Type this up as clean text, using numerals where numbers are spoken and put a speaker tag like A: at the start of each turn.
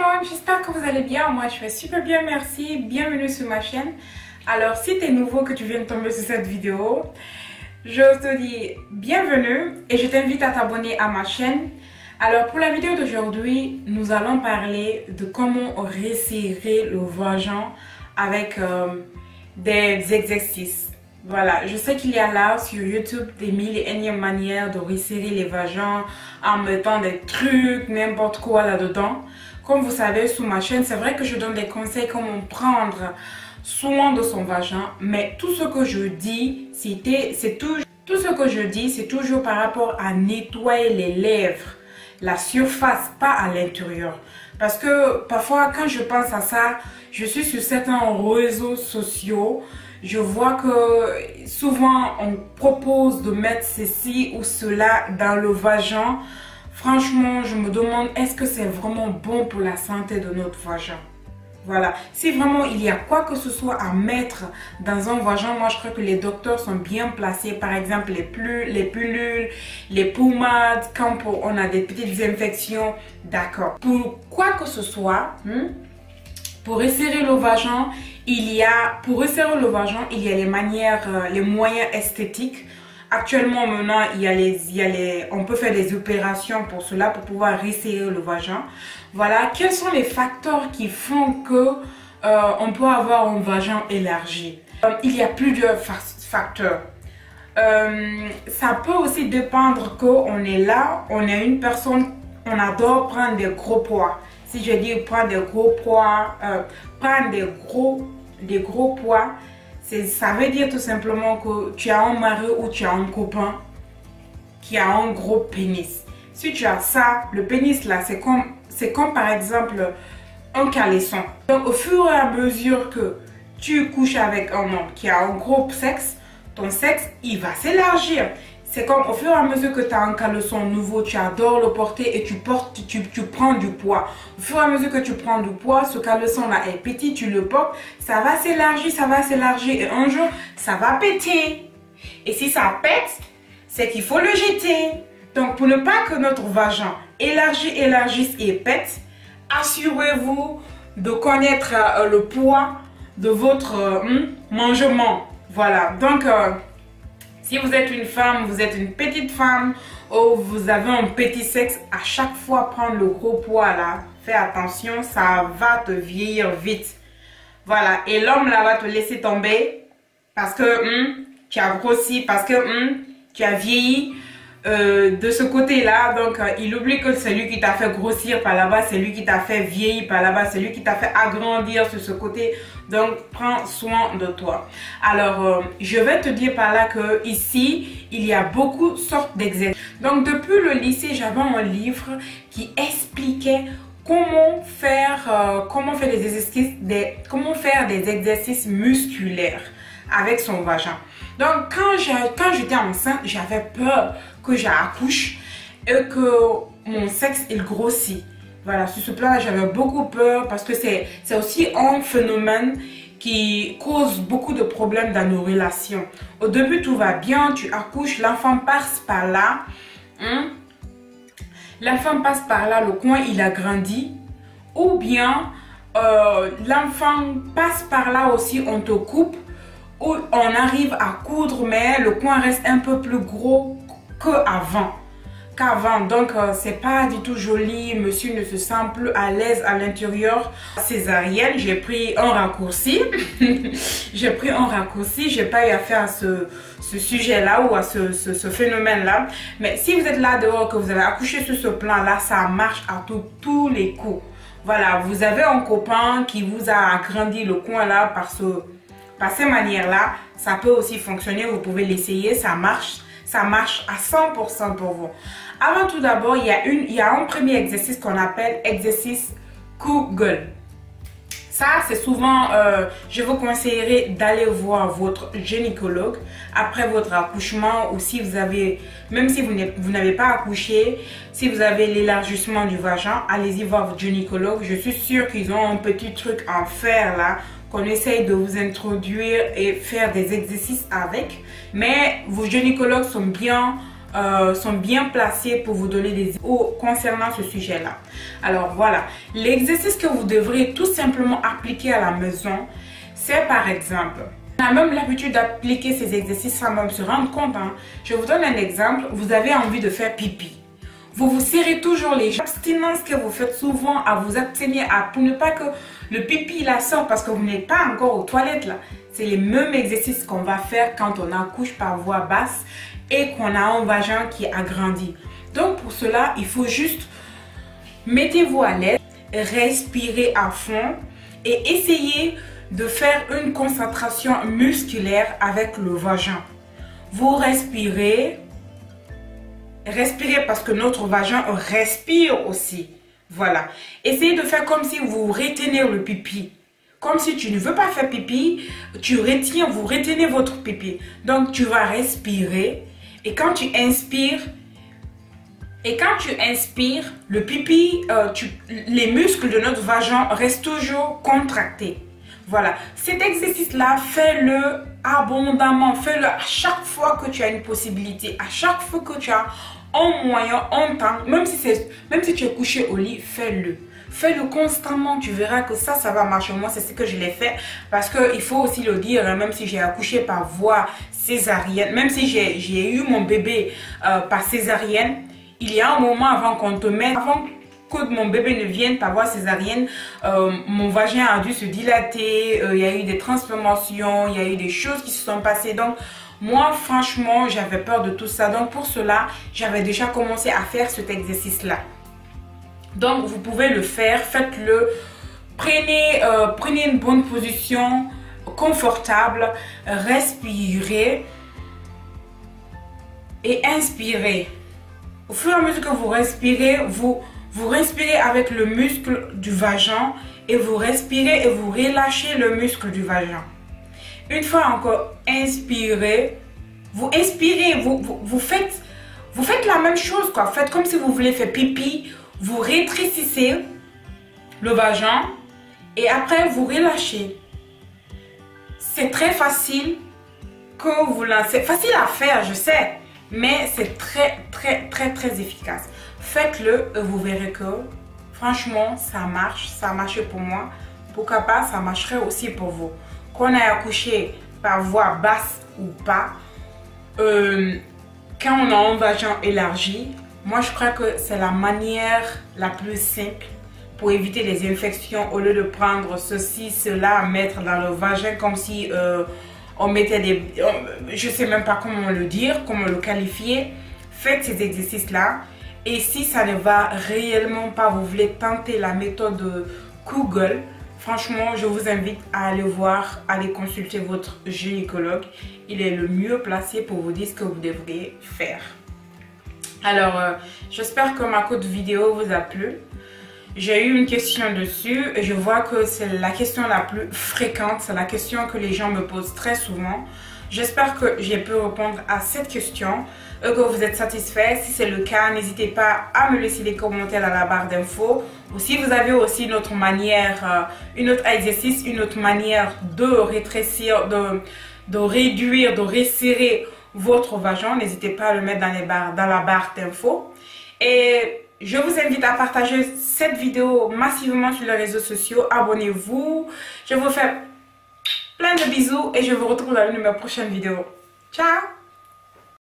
A: monde, j'espère que vous allez bien. Moi je vais super bien, merci. Bienvenue sur ma chaîne. Alors si tu es nouveau, que tu viens de tomber sur cette vidéo, je te dis bienvenue et je t'invite à t'abonner à ma chaîne. Alors pour la vidéo d'aujourd'hui, nous allons parler de comment resserrer le vagin avec des exercices. Voilà, je sais qu'il y a là sur YouTube des mille et énièmes manières de resserrer les vagins en mettant des trucs, n'importe quoi là-dedans. Comme vous savez, sur ma chaîne, c'est vrai que je donne des conseils comment prendre soin de son vagin, mais tout ce que je dis, c'est toujours par rapport à nettoyer les lèvres, la surface, pas à l'intérieur. Parce que parfois, quand je pense à ça, je suis sur certains réseaux sociaux. Je vois que souvent on propose de mettre ceci ou cela dans le vagin. Franchement, je me demande, est-ce que c'est vraiment bon pour la santé de notre vagin? Voilà, si vraiment il y a quoi que ce soit à mettre dans un vagin, moi je crois que les docteurs sont bien placés. Par exemple, les pilules, les pommades, quand on a des petites infections, d'accord. Pour quoi que ce soit, pour resserrer le vagin, il y a les manières, les moyens esthétiques. Actuellement, maintenant, on peut faire des opérations pour cela, pour pouvoir resserrer le vagin. Voilà, quels sont les facteurs qui font que on peut avoir un vagin élargi? Il y a plusieurs facteurs. Ça peut aussi dépendre qu'on est là, on est une personne, on adore prendre des gros poids. Si je dis prendre des gros poids, des gros poids, ça veut dire tout simplement que tu as un mari ou tu as un copain qui a un gros pénis. Si tu as ça, le pénis là, c'est comme par exemple un caleçon. Donc au fur et à mesure que tu couches avec un homme qui a un gros sexe, ton sexe, il va s'élargir. C'est comme au fur et à mesure que tu as un caleçon nouveau, tu adores le porter et tu prends du poids. Au fur et à mesure que tu prends du poids, ce caleçon là est petit, tu le portes, ça va s'élargir et un jour, ça va péter. Et si ça pète, c'est qu'il faut le jeter. Donc pour ne pas que notre vagin élargisse et pète, assurez-vous de connaître le poids de votre mangement. Voilà, donc si vous êtes une femme, vous êtes une petite femme ou vous avez un petit sexe, à chaque fois prendre le gros poids là, fais attention, ça va te vieillir vite. Voilà, et l'homme là va te laisser tomber parce que tu as grossi, parce que tu as vieilli de ce côté là. Donc il oublie que c'est lui qui t'a fait grossir par là-bas, c'est lui qui t'a fait vieillir par là-bas, c'est lui qui t'a fait agrandir sur ce côté. Donc prends soin de toi. Alors je vais te dire par là que ici il y a beaucoup de sortes d'exercices. Donc depuis le lycée, j'avais un livre qui expliquait comment faire des exercices musculaires avec son vagin. Donc quand j'étais enceinte, j'avais peur que j'accouche et que mon sexe il grossit. Voilà, sur ce plan-là, j'avais beaucoup peur parce que c'est aussi un phénomène qui cause beaucoup de problèmes dans nos relations. Au début, tout va bien, tu accouches, l'enfant passe par là. L'enfant passe par là, le coin, il a grandi. Ou bien, l'enfant passe par là aussi, on te coupe. Ou on arrive à coudre, mais le coin reste un peu plus gros qu'avant. Donc c'est pas du tout joli, monsieur ne se sent plus à l'aise à l'intérieur. Césarienne, j'ai pris un raccourci. J'ai pas eu affaire à ce sujet là ou à ce phénomène là. Mais si vous êtes là dehors, que vous avez accouché sur ce plan là, ça marche à tous les coups. Voilà, vous avez un copain qui vous a agrandi le coin là par ces manières là, ça peut aussi fonctionner, vous pouvez l'essayer, ça marche à 100% pour vous. Avant tout d'abord, il y a un premier exercice qu'on appelle exercice Kegel. Ça, c'est souvent, je vous conseillerais d'aller voir votre gynécologue après votre accouchement, ou si vous avez, même si vous n'avez pas accouché, si vous avez l'élargissement du vagin, allez-y voir votre gynécologue. Je suis sûre qu'ils ont un petit truc en fer là, qu'on essaye de vous introduire et faire des exercices avec. Mais vos gynécologues sont bien sont bien placés pour vous donner des idées concernant ce sujet-là. Alors voilà, l'exercice que vous devrez tout simplement appliquer à la maison, c'est par exemple, on a même l'habitude d'appliquer ces exercices sans même se rendre compte. Je vous donne un exemple, vous avez envie de faire pipi. Vous vous serrez toujours les jambes. L'abstinence que vous faites souvent à vous abstenir pour ne pas que le pipi la sorte parce que vous n'êtes pas encore aux toilettes là. C'est les mêmes exercices qu'on va faire quand on accouche par voie basse et qu'on a un vagin qui est agrandi. Donc pour cela, il faut juste mettez-vous à l'aise, respirez à fond et essayez de faire une concentration musculaire avec le vagin. Vous respirez. Respirez parce que notre vagin respire aussi. Voilà. Essayez de faire comme si vous retenez le pipi. Comme si tu ne veux pas faire pipi, vous retenez votre pipi. Donc tu vas respirer et quand tu inspires, le pipi, les muscles de notre vagin restent toujours contractés. Voilà. Cet exercice-là, fais-le abondamment. Fais-le à chaque fois que tu as une possibilité. À chaque fois que tu as un moyen, un temps. Même si tu es couché au lit, fais-le. Fais-le constamment. Tu verras que ça va marcher. Moi, c'est ce que je l'ai fait. Parce qu'il faut aussi le dire, même si j'ai accouché par voie césarienne, même si j'ai eu mon bébé par césarienne, il y a un moment avant qu'on te mette... que mon bébé ne vienne par voie césarienne, mon vagin a dû se dilater, il y a eu des transformations, il y a eu des choses qui se sont passées. Donc, moi, franchement, j'avais peur de tout ça. Donc, pour cela, j'avais déjà commencé à faire cet exercice-là. Donc, vous pouvez le faire, faites-le. Prenez une bonne position, confortable, respirez et inspirez. Au fur et à mesure que vous respirez, vous respirez avec le muscle du vagin et vous respirez et vous relâchez le muscle du vagin. Une fois encore, inspirez. Vous expirez, vous faites la même chose, quoi. Faites comme si vous voulez faire pipi. Vous rétrécissez le vagin et après vous relâchez. C'est très facile que vous lancez. Facile à faire, je sais, mais c'est très efficace. Faites-le et vous verrez que franchement ça marche, ça a marché pour moi. Pourquoi pas, ça marcherait aussi pour vous. Qu'on ait accouché par voie basse ou pas, quand on a un vagin élargi, moi je crois que c'est la manière la plus simple pour éviter les infections. Au lieu de prendre ceci, cela à mettre dans le vagin comme si on mettait des... je sais même pas comment le dire, comment le qualifier. Faites ces exercices là. Et si ça ne va réellement pas, vous voulez tenter la méthode Google, franchement, je vous invite à aller voir, à aller consulter votre gynécologue. Il est le mieux placé pour vous dire ce que vous devriez faire. Alors, j'espère que ma courte vidéo vous a plu. J'ai eu une question dessus et je vois que c'est la question la plus fréquente. C'est la question que les gens me posent très souvent. J'espère que j'ai pu répondre à cette question et que vous êtes satisfait. Si c'est le cas, n'hésitez pas à me laisser des commentaires dans la barre d'infos. Ou si vous avez aussi une autre manière, une autre exercice, une autre manière de rétrécir, de réduire, de resserrer votre vagin, n'hésitez pas à le mettre dans la barre d'infos. Et je vous invite à partager cette vidéo massivement sur les réseaux sociaux. Abonnez-vous. Je vous fais plein de bisous et je vous retrouve dans une de mes prochaines vidéos. Ciao!